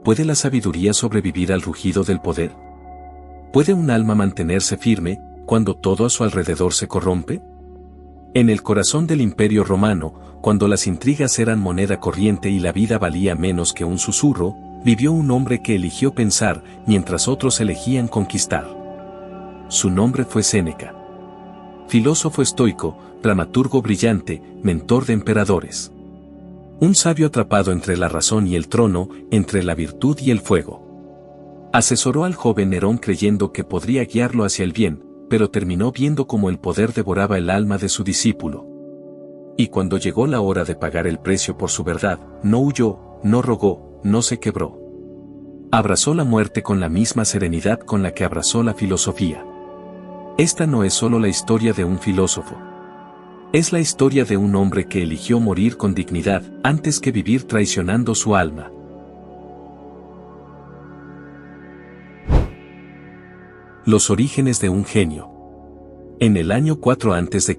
¿puede la sabiduría sobrevivir al rugido del poder? ¿Puede un alma mantenerse firme cuando todo a su alrededor se corrompe? En el corazón del Imperio Romano, cuando las intrigas eran moneda corriente y la vida valía menos que un susurro, vivió un hombre que eligió pensar mientras otros elegían conquistar. Su nombre fue Séneca. Filósofo estoico, dramaturgo brillante, mentor de emperadores. Un sabio atrapado entre la razón y el trono, entre la virtud y el fuego. Asesoró al joven Nerón creyendo que podría guiarlo hacia el bien, pero terminó viendo cómo el poder devoraba el alma de su discípulo. Y cuando llegó la hora de pagar el precio por su verdad, no huyó, no rogó, no se quebró. Abrazó la muerte con la misma serenidad con la que abrazó la filosofía. Esta no es solo la historia de un filósofo. Es la historia de un hombre que eligió morir con dignidad antes que vivir traicionando su alma. Los orígenes de un genio. En el año 4 a.C.,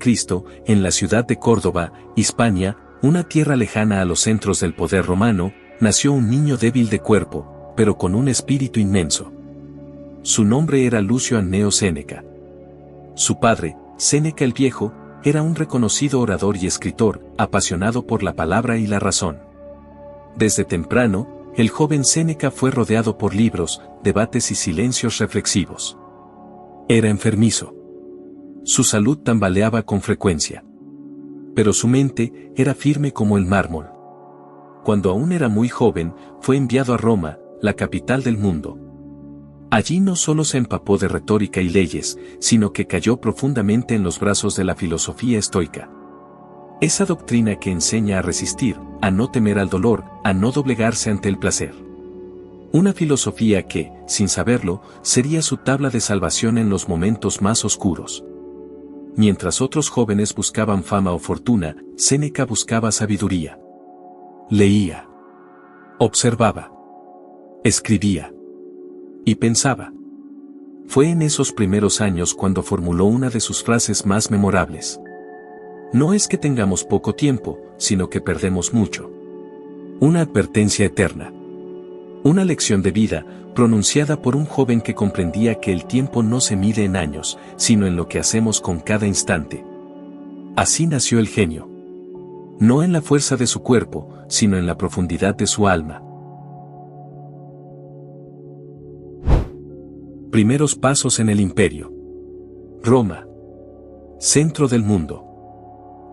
en la ciudad de Córdoba, Hispania, una tierra lejana a los centros del poder romano, nació un niño débil de cuerpo, pero con un espíritu inmenso. Su nombre era Lucio Anneo Séneca. Su padre, Séneca el Viejo, era un reconocido orador y escritor, apasionado por la palabra y la razón. Desde temprano, el joven Séneca fue rodeado por libros, debates y silencios reflexivos. Era enfermizo. Su salud tambaleaba con frecuencia. Pero su mente era firme como el mármol. Cuando aún era muy joven, fue enviado a Roma, la capital del mundo. Allí no solo se empapó de retórica y leyes, sino que cayó profundamente en los brazos de la filosofía estoica. Esa doctrina que enseña a resistir, a no temer al dolor, a no doblegarse ante el placer. Una filosofía que, sin saberlo, sería su tabla de salvación en los momentos más oscuros. Mientras otros jóvenes buscaban fama o fortuna, Séneca buscaba sabiduría. Leía. Observaba. Escribía. Y pensaba. Fue en esos primeros años cuando formuló una de sus frases más memorables. No es que tengamos poco tiempo, sino que perdemos mucho. Una advertencia eterna. Una lección de vida, pronunciada por un joven que comprendía que el tiempo no se mide en años, sino en lo que hacemos con cada instante. Así nació el genio. No en la fuerza de su cuerpo, sino en la profundidad de su alma. Primeros pasos en el imperio. Roma. Centro del mundo.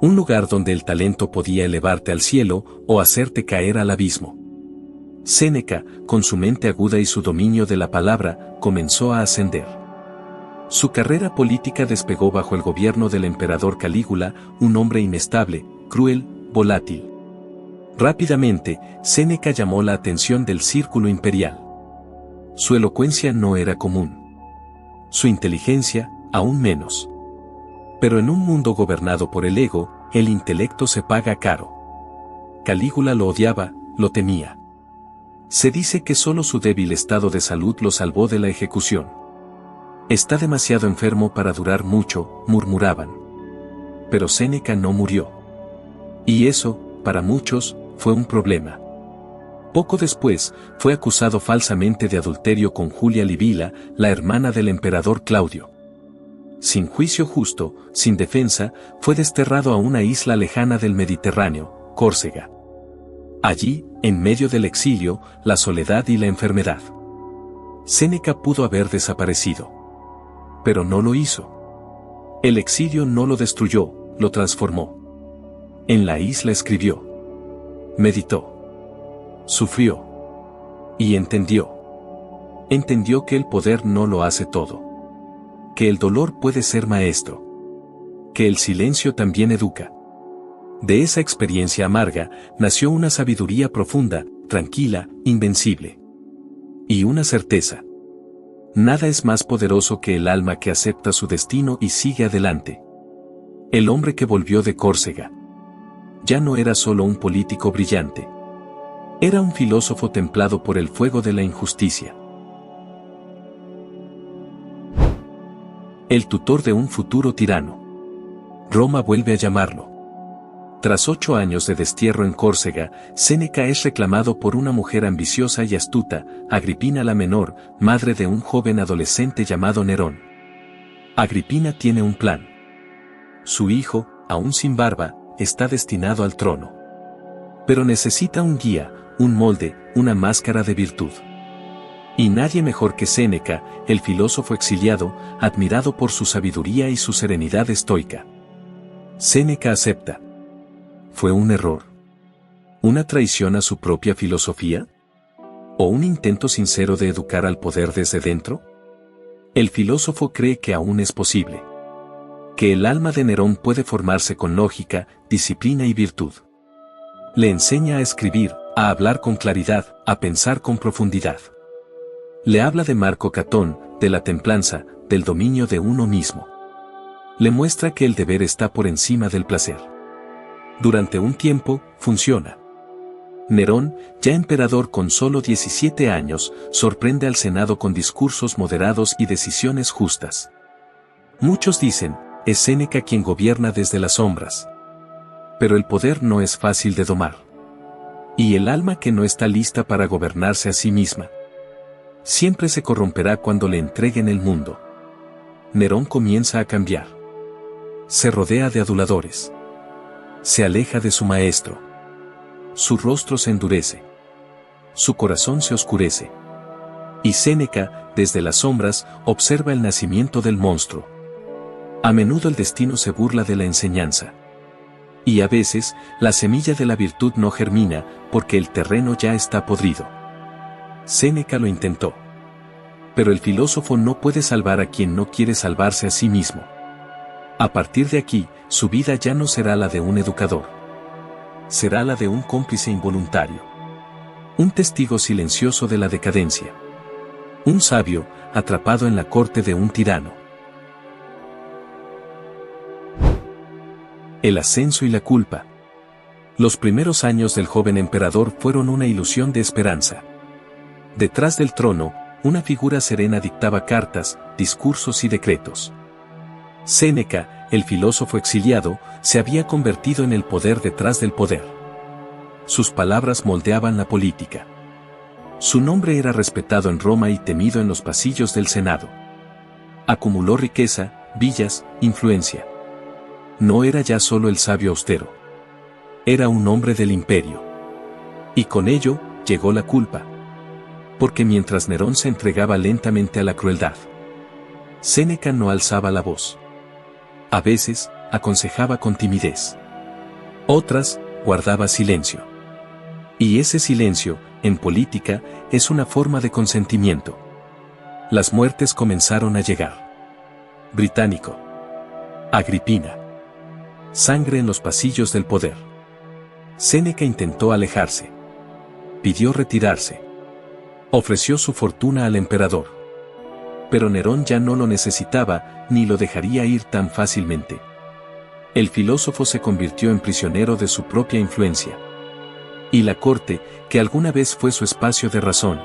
Un lugar donde el talento podía elevarte al cielo o hacerte caer al abismo. Séneca, con su mente aguda y su dominio de la palabra, comenzó a ascender. Su carrera política despegó bajo el gobierno del emperador Calígula, un hombre inestable, cruel, volátil. Rápidamente, Séneca llamó la atención del círculo imperial. Su elocuencia no era común. Su inteligencia, aún menos. Pero en un mundo gobernado por el ego, el intelecto se paga caro. Calígula lo odiaba, lo temía. Se dice que solo su débil estado de salud lo salvó de la ejecución. Está demasiado enfermo para durar mucho, murmuraban. Pero Séneca no murió. Y eso, para muchos, fue un problema. Poco después, fue acusado falsamente de adulterio con Julia Livila, la hermana del emperador Claudio. Sin juicio justo, sin defensa, fue desterrado a una isla lejana del Mediterráneo, Córcega. Allí, en medio del exilio, la soledad y la enfermedad. Séneca pudo haber desaparecido. Pero no lo hizo. El exilio no lo destruyó, lo transformó. En la isla escribió. Meditó. Sufrió. Y entendió. Entendió que el poder no lo hace todo. Que el dolor puede ser maestro. Que el silencio también educa. De esa experiencia amarga, nació una sabiduría profunda, tranquila, invencible. Y una certeza. Nada es más poderoso que el alma que acepta su destino y sigue adelante. El hombre que volvió de Córcega. Ya no era solo un político brillante. Era un filósofo templado por el fuego de la injusticia. El tutor de un futuro tirano. Roma vuelve a llamarlo. Tras 8 años de destierro en Córcega, Séneca es reclamado por una mujer ambiciosa y astuta, Agripina la Menor, madre de un joven adolescente llamado Nerón. Agripina tiene un plan. Su hijo, aún sin barba, está destinado al trono. Pero necesita un guía, un molde, una máscara de virtud. Y nadie mejor que Séneca, el filósofo exiliado, admirado por su sabiduría y su serenidad estoica. Séneca acepta. ¿Fue un error? ¿Una traición a su propia filosofía? ¿O un intento sincero de educar al poder desde dentro? El filósofo cree que aún es posible. Que el alma de Nerón puede formarse con lógica, disciplina y virtud. Le enseña a escribir, a hablar con claridad, a pensar con profundidad. Le habla de Marco Catón, de la templanza, del dominio de uno mismo. Le muestra que el deber está por encima del placer. Durante un tiempo, funciona. Nerón, ya emperador con solo 17 años, sorprende al Senado con discursos moderados y decisiones justas. Muchos dicen, es Séneca quien gobierna desde las sombras. Pero el poder no es fácil de domar. Y el alma que no está lista para gobernarse a sí misma, siempre se corromperá cuando le entreguen el mundo. Nerón comienza a cambiar. Se rodea de aduladores. Se aleja de su maestro. Su rostro se endurece. Su corazón se oscurece. Y Séneca, desde las sombras, observa el nacimiento del monstruo. A menudo el destino se burla de la enseñanza. Y a veces, la semilla de la virtud no germina, porque el terreno ya está podrido. Séneca lo intentó. Pero el filósofo no puede salvar a quien no quiere salvarse a sí mismo. A partir de aquí, su vida ya no será la de un educador. Será la de un cómplice involuntario. Un testigo silencioso de la decadencia. Un sabio, atrapado en la corte de un tirano. El ascenso y la culpa. Los primeros años del joven emperador fueron una ilusión de esperanza. Detrás del trono, una figura serena dictaba cartas, discursos y decretos. Séneca, el filósofo exiliado, se había convertido en el poder detrás del poder. Sus palabras moldeaban la política. Su nombre era respetado en Roma y temido en los pasillos del Senado. Acumuló riqueza, villas, influencia. No era ya solo el sabio austero. Era un hombre del imperio. Y con ello, llegó la culpa. Porque mientras Nerón se entregaba lentamente a la crueldad, Séneca no alzaba la voz. A veces, aconsejaba con timidez. Otras, guardaba silencio. Y ese silencio, en política, es una forma de consentimiento. Las muertes comenzaron a llegar. Británico. Agripina. Sangre en los pasillos del poder. Séneca intentó alejarse. Pidió retirarse. Ofreció su fortuna al emperador. Pero Nerón ya no lo necesitaba, ni lo dejaría ir tan fácilmente. El filósofo se convirtió en prisionero de su propia influencia. Y la corte, que alguna vez fue su espacio de razón,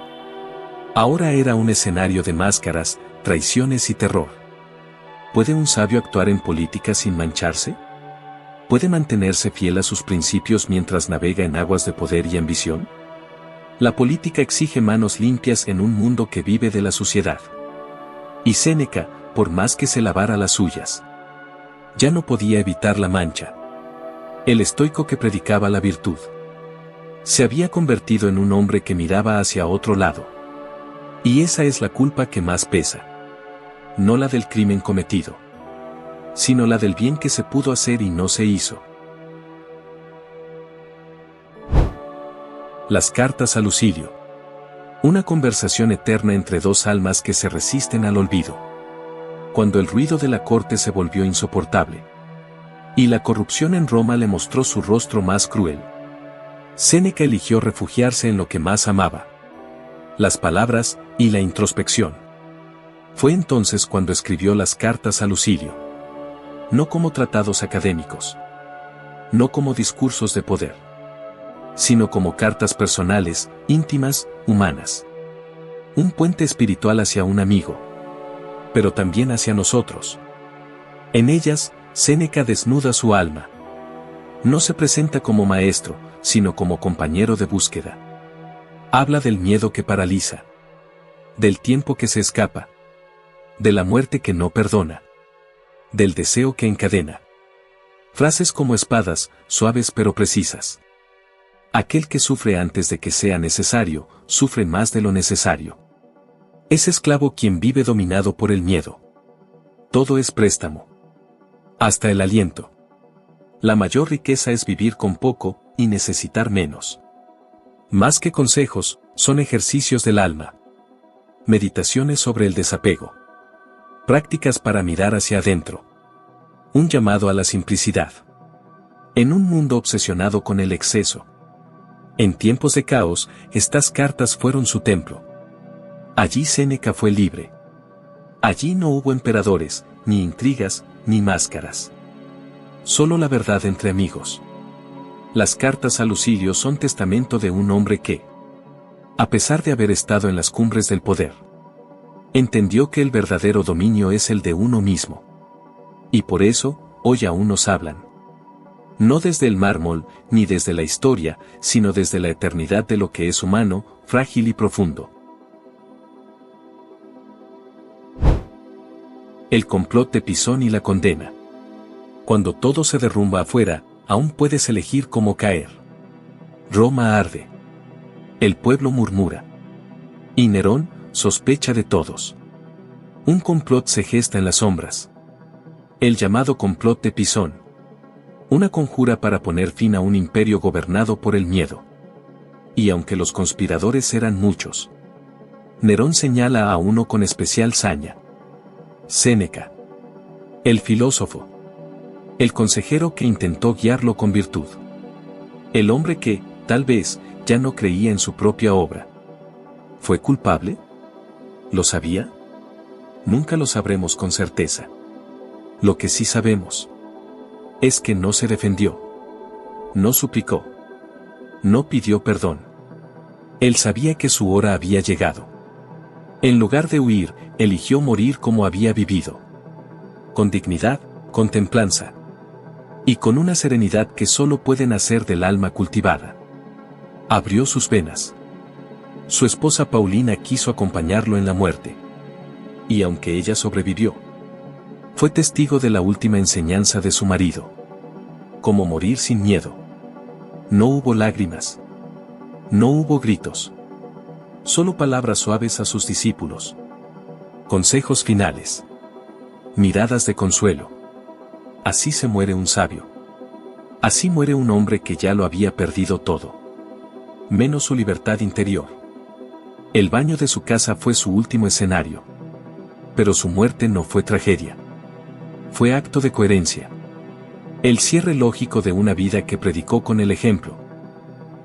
ahora era un escenario de máscaras, traiciones y terror. ¿Puede un sabio actuar en política sin mancharse? ¿Puede mantenerse fiel a sus principios mientras navega en aguas de poder y ambición? La política exige manos limpias en un mundo que vive de la suciedad. Y Séneca, por más que se lavara las suyas, ya no podía evitar la mancha. El estoico que predicaba la virtud se había convertido en un hombre que miraba hacia otro lado. Y esa es la culpa que más pesa. No la del crimen cometido, sino la del bien que se pudo hacer y no se hizo. Las cartas a Lucilio. Una conversación eterna entre dos almas que se resisten al olvido. Cuando el ruido de la corte se volvió insoportable, y la corrupción en Roma le mostró su rostro más cruel, Séneca eligió refugiarse en lo que más amaba: las palabras y la introspección. Fue entonces cuando escribió las cartas a Lucilio. No como tratados académicos, no como discursos de poder, sino como cartas personales, íntimas, humanas. Un puente espiritual hacia un amigo, pero también hacia nosotros. En ellas, Séneca desnuda su alma. No se presenta como maestro, sino como compañero de búsqueda. Habla del miedo que paraliza, del tiempo que se escapa, de la muerte que no perdona, del deseo que encadena. Frases como espadas, suaves pero precisas. Aquel que sufre antes de que sea necesario, sufre más de lo necesario. Es esclavo quien vive dominado por el miedo. Todo es préstamo. Hasta el aliento. La mayor riqueza es vivir con poco y necesitar menos. Más que consejos, son ejercicios del alma. Meditaciones sobre el desapego. Prácticas para mirar hacia adentro. Un llamado a la simplicidad. En un mundo obsesionado con el exceso. En tiempos de caos, estas cartas fueron su templo. Allí Séneca fue libre. Allí no hubo emperadores, ni intrigas, ni máscaras. Solo la verdad entre amigos. Las cartas a Lucilio son testamento de un hombre que, a pesar de haber estado en las cumbres del poder, entendió que el verdadero dominio es el de uno mismo. Y por eso, hoy aún nos hablan. No desde el mármol, ni desde la historia, sino desde la eternidad de lo que es humano, frágil y profundo. El complot de Pisón y la condena. Cuando todo se derrumba afuera, aún puedes elegir cómo caer. Roma arde. El pueblo murmura. Y Nerón sospecha de todos. Un complot se gesta en las sombras. El llamado complot de Pisón. Una conjura para poner fin a un imperio gobernado por el miedo. Y aunque los conspiradores eran muchos, Nerón señala a uno con especial saña. Séneca. El filósofo. El consejero que intentó guiarlo con virtud. El hombre que, tal vez, ya no creía en su propia obra. ¿Fue culpable? ¿Lo sabía? Nunca lo sabremos con certeza. Lo que sí sabemos es que no se defendió. No suplicó. No pidió perdón. Él sabía que su hora había llegado. En lugar de huir, eligió morir como había vivido. Con dignidad, con templanza. Y con una serenidad que solo puede nacer del alma cultivada. Abrió sus venas. Su esposa Paulina quiso acompañarlo en la muerte. Y aunque ella sobrevivió, fue testigo de la última enseñanza de su marido. Cómo morir sin miedo. No hubo lágrimas. No hubo gritos. Solo palabras suaves a sus discípulos. Consejos finales. Miradas de consuelo. Así se muere un sabio. Así muere un hombre que ya lo había perdido todo. Menos su libertad interior. El baño de su casa fue su último escenario. Pero su muerte no fue tragedia. Fue acto de coherencia. El cierre lógico de una vida que predicó con el ejemplo.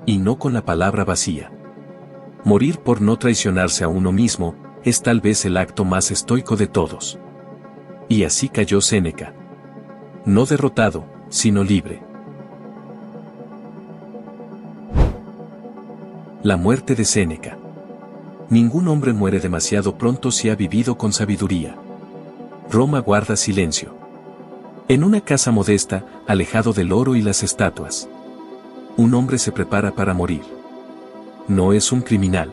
Y no con la palabra vacía. Morir por no traicionarse a uno mismo, es tal vez el acto más estoico de todos. Y así cayó Séneca. No derrotado, sino libre. La muerte de Séneca. Ningún hombre muere demasiado pronto si ha vivido con sabiduría. Roma guarda silencio. En una casa modesta, alejado del oro y las estatuas. Un hombre se prepara para morir. No es un criminal.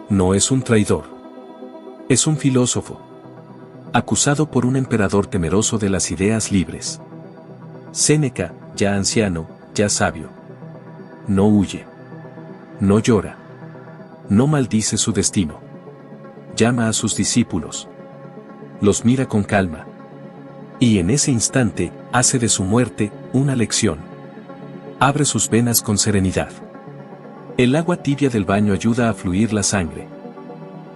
No es un traidor. Es un filósofo. Acusado por un emperador temeroso de las ideas libres. Séneca, ya anciano, ya sabio. No huye. No llora. No maldice su destino. Llama a sus discípulos. Los mira con calma. Y en ese instante, hace de su muerte una lección. Abre sus venas con serenidad. El agua tibia del baño ayuda a fluir la sangre.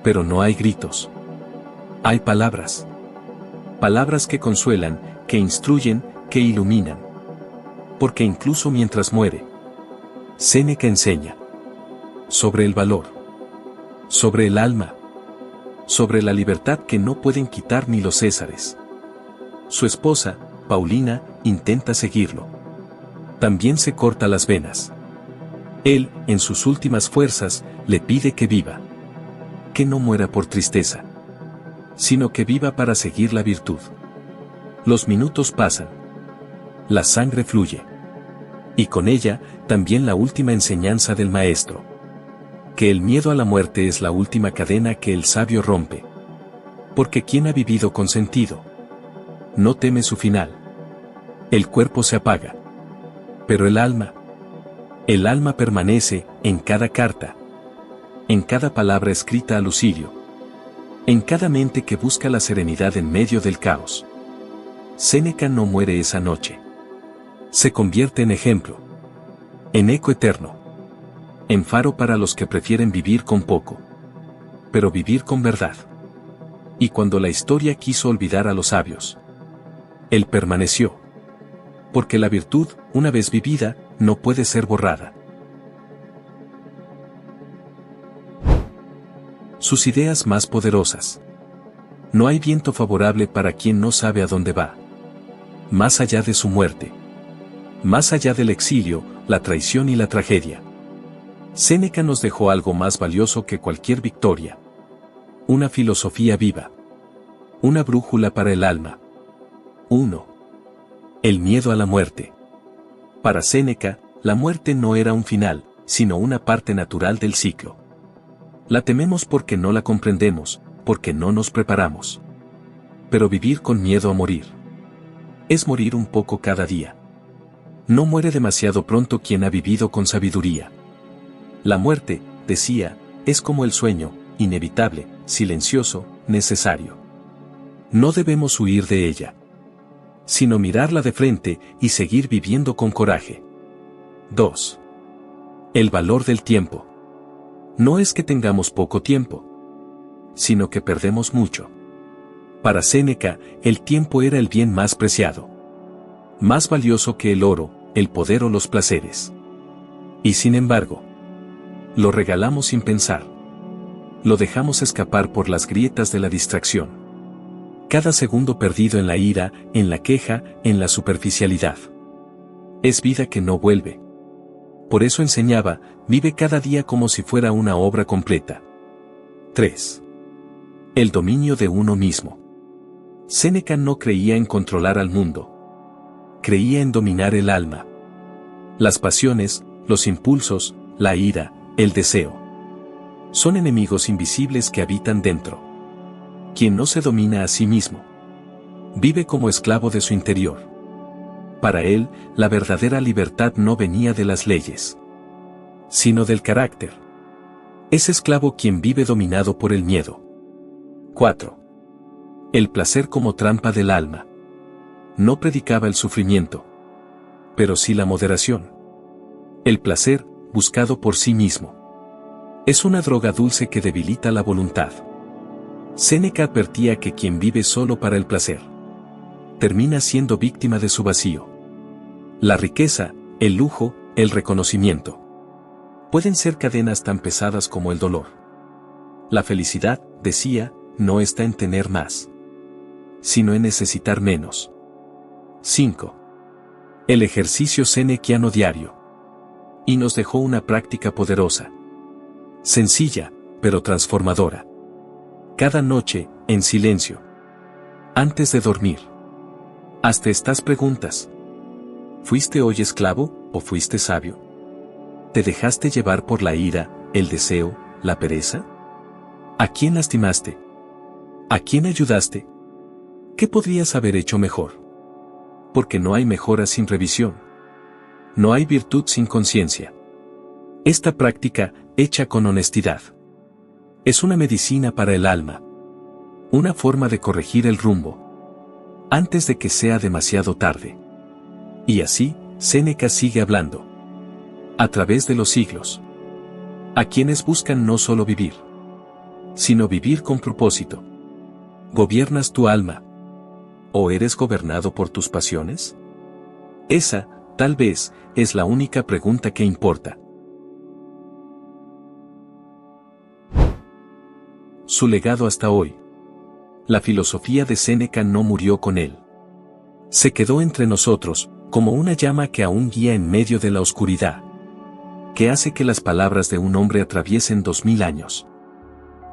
Pero no hay gritos. Hay palabras. Palabras que consuelan, que instruyen, que iluminan. Porque incluso mientras muere, Séneca enseña. Sobre el valor. Sobre el alma. Sobre la libertad que no pueden quitar ni los césares. Su esposa, Paulina, intenta seguirlo. También se corta las venas. Él, en sus últimas fuerzas, le pide que viva. Que no muera por tristeza, sino que viva para seguir la virtud. Los minutos pasan. La sangre fluye. Y con ella, también la última enseñanza del maestro. Que el miedo a la muerte es la última cadena que el sabio rompe. Porque quien ha vivido con sentido, no teme su final. El cuerpo se apaga. Pero el alma permanece en cada carta. En cada palabra escrita a Lucilio. En cada mente que busca la serenidad en medio del caos. Séneca no muere esa noche. Se convierte en ejemplo. En eco eterno. En faro para los que prefieren vivir con poco. Pero vivir con verdad. Y cuando la historia quiso olvidar a los sabios, él permaneció. Porque la virtud, una vez vivida, no puede ser borrada. Sus ideas más poderosas. No hay viento favorable para quien no sabe a dónde va. Más allá de su muerte. Más allá del exilio, la traición y la tragedia. Séneca nos dejó algo más valioso que cualquier victoria. Una filosofía viva. Una brújula para el alma. 1. El miedo a la muerte. Para Séneca, la muerte no era un final, sino una parte natural del ciclo. La tememos porque no la comprendemos, porque no nos preparamos. Pero vivir con miedo a morir es morir un poco cada día. No muere demasiado pronto quien ha vivido con sabiduría. La muerte, decía, es como el sueño, inevitable, silencioso, necesario. No debemos huir de ella, sino mirarla de frente y seguir viviendo con coraje. 2. El valor del tiempo. No es que tengamos poco tiempo, sino que perdemos mucho. Para Séneca, el tiempo era el bien más preciado. Más valioso que el oro, el poder o los placeres. Y sin embargo, lo regalamos sin pensar. Lo dejamos escapar por las grietas de la distracción. Cada segundo perdido en la ira, en la queja, en la superficialidad. Es vida que no vuelve. Por eso enseñaba, vive cada día como si fuera una obra completa. 3. El dominio de uno mismo. Séneca no creía en controlar al mundo. Creía en dominar el alma. Las pasiones, los impulsos, la ira, el deseo. Son enemigos invisibles que habitan dentro. Quien no se domina a sí mismo, vive como esclavo de su interior. Para él, la verdadera libertad no venía de las leyes, sino del carácter. Es esclavo quien vive dominado por el miedo. 4. El placer como trampa del alma. No predicaba el sufrimiento, pero sí la moderación. El placer, buscado por sí mismo, es una droga dulce que debilita la voluntad. Séneca advertía que quien vive solo para el placer termina siendo víctima de su vacío. La riqueza, el lujo, el reconocimiento pueden ser cadenas tan pesadas como el dolor. La felicidad, decía, no está en tener más, sino en necesitar menos. 5. El ejercicio senequiano diario. Y nos dejó una práctica poderosa. Sencilla, pero transformadora. Cada noche, en silencio. Antes de dormir. Hazte estas preguntas. ¿Fuiste hoy esclavo, o fuiste sabio? ¿Te dejaste llevar por la ira, el deseo, la pereza? ¿A quién lastimaste? ¿A quién ayudaste? ¿Qué podrías haber hecho mejor? Porque no hay mejora sin revisión. No hay virtud sin conciencia. Esta práctica, hecha con honestidad, es una medicina para el alma. Una forma de corregir el rumbo, antes de que sea demasiado tarde. Y así, Séneca sigue hablando. A través de los siglos. A quienes buscan no solo vivir, sino vivir con propósito. ¿Gobiernas tu alma? ¿O eres gobernado por tus pasiones? Esa, tal vez, es la única pregunta que importa. Su legado hasta hoy. La filosofía de Séneca no murió con él. Se quedó entre nosotros, como una llama que aún guía en medio de la oscuridad, que hace que las palabras de un hombre atraviesen 2000 años.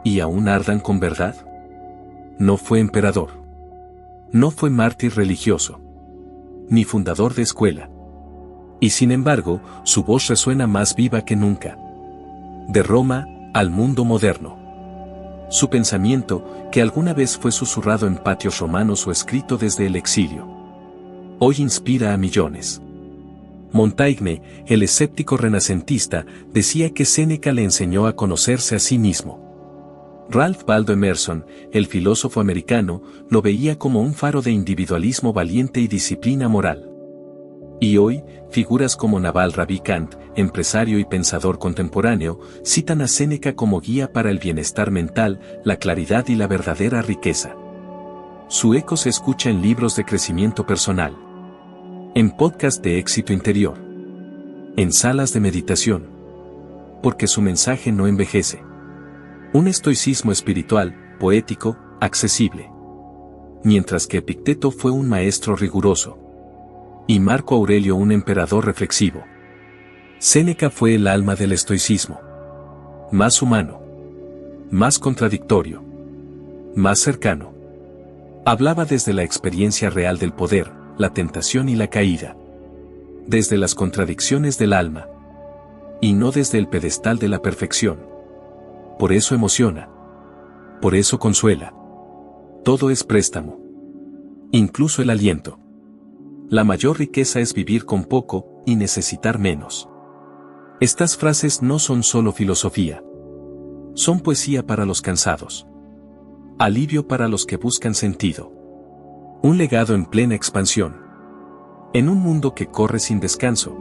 ¿Y aún ardan con verdad? No fue emperador. No fue mártir religioso. Ni fundador de escuela. Y sin embargo, su voz resuena más viva que nunca. De Roma, al mundo moderno. Su pensamiento, que alguna vez fue susurrado en patios romanos o escrito desde el exilio, hoy inspira a millones. Montaigne, el escéptico renacentista, decía que Séneca le enseñó a conocerse a sí mismo. Ralph Waldo Emerson, el filósofo americano, lo veía como un faro de individualismo valiente y disciplina moral. Y hoy, figuras como Naval Ravikant, empresario y pensador contemporáneo, citan a Séneca como guía para el bienestar mental, la claridad y la verdadera riqueza. Su eco se escucha en libros de crecimiento personal, en podcast de éxito interior, en salas de meditación, porque su mensaje no envejece. Un estoicismo espiritual, poético, accesible. Mientras que Epicteto fue un maestro riguroso, y Marco Aurelio un emperador reflexivo, Séneca fue el alma del estoicismo. Más humano, más contradictorio, más cercano. Hablaba desde la experiencia real del poder, la tentación y la caída. Desde las contradicciones del alma, y no desde el pedestal de la perfección. Por eso emociona. Por eso consuela. Todo es préstamo. Incluso el aliento. La mayor riqueza es vivir con poco y necesitar menos. Estas frases no son solo filosofía. Son poesía para los cansados. Alivio para los que buscan sentido. Un legado en plena expansión. En un mundo que corre sin descanso.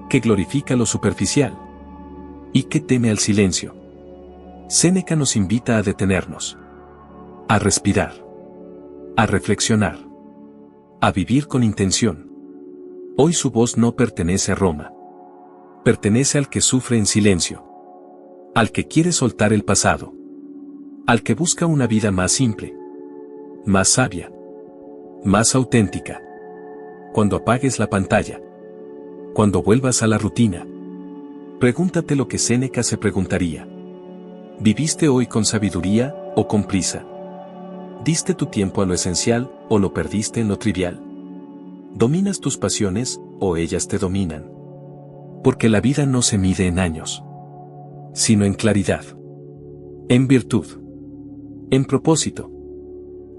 Que glorifica lo superficial. Y que teme al silencio. Séneca nos invita a detenernos. A respirar. A reflexionar. A vivir con intención. Hoy su voz no pertenece a Roma. Pertenece al que sufre en silencio. Al que quiere soltar el pasado. Al que busca una vida más simple. Más sabia. Más auténtica. Cuando apagues la pantalla. Cuando vuelvas a la rutina. Pregúntate lo que Séneca se preguntaría. ¿Viviste hoy con sabiduría o con prisa? ¿Diste tu tiempo a lo esencial o lo perdiste en lo trivial? ¿Dominas tus pasiones o ellas te dominan? Porque la vida no se mide en años, sino en claridad, en virtud, en propósito.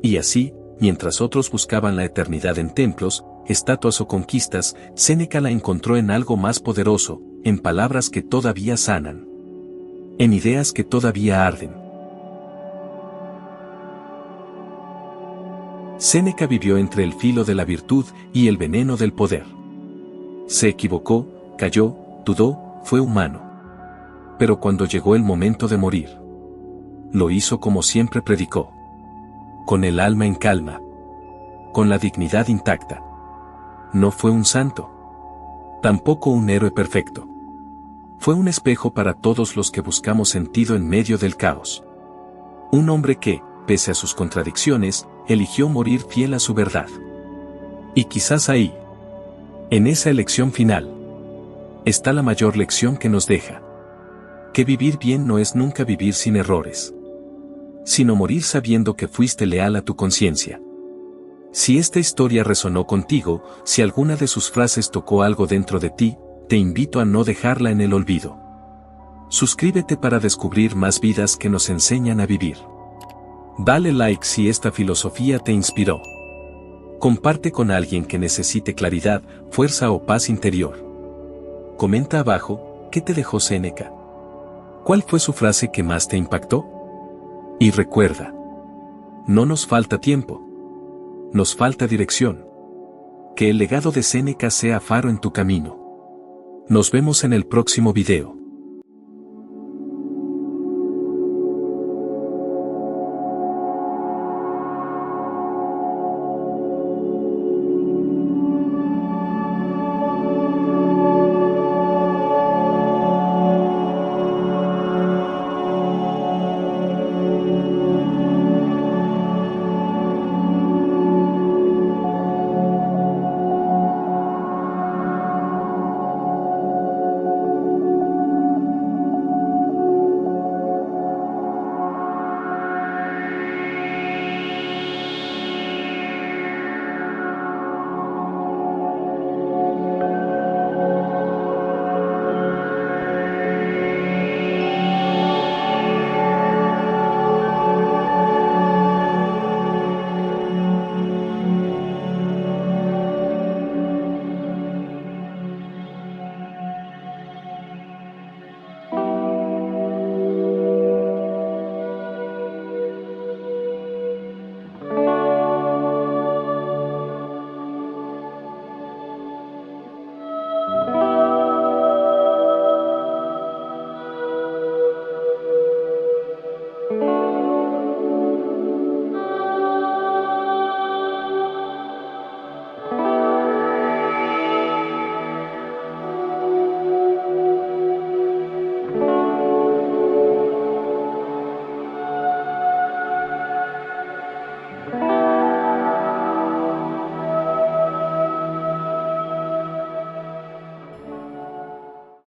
Y así, mientras otros buscaban la eternidad en templos, estatuas o conquistas, Séneca la encontró en algo más poderoso, en palabras que todavía sanan, en ideas que todavía arden. Séneca vivió entre el filo de la virtud y el veneno del poder. Se equivocó, cayó, dudó, fue humano. Pero cuando llegó el momento de morir, lo hizo como siempre predicó. Con el alma en calma. Con la dignidad intacta. No fue un santo. Tampoco un héroe perfecto. Fue un espejo para todos los que buscamos sentido en medio del caos. Un hombre que, pese a sus contradicciones, eligió morir fiel a su verdad. Y quizás ahí, en esa elección final, está la mayor lección que nos deja. Que vivir bien no es nunca vivir sin errores, sino morir sabiendo que fuiste leal a tu conciencia. Si esta historia resonó contigo, si alguna de sus frases tocó algo dentro de ti, te invito a no dejarla en el olvido. Suscríbete para descubrir más vidas que nos enseñan a vivir. Dale like si esta filosofía te inspiró. Comparte con alguien que necesite claridad, fuerza o paz interior. Comenta abajo, ¿qué te dejó Séneca? ¿Cuál fue su frase que más te impactó? Y recuerda, no nos falta tiempo. Nos falta dirección. Que el legado de Séneca sea faro en tu camino. Nos vemos en el próximo video.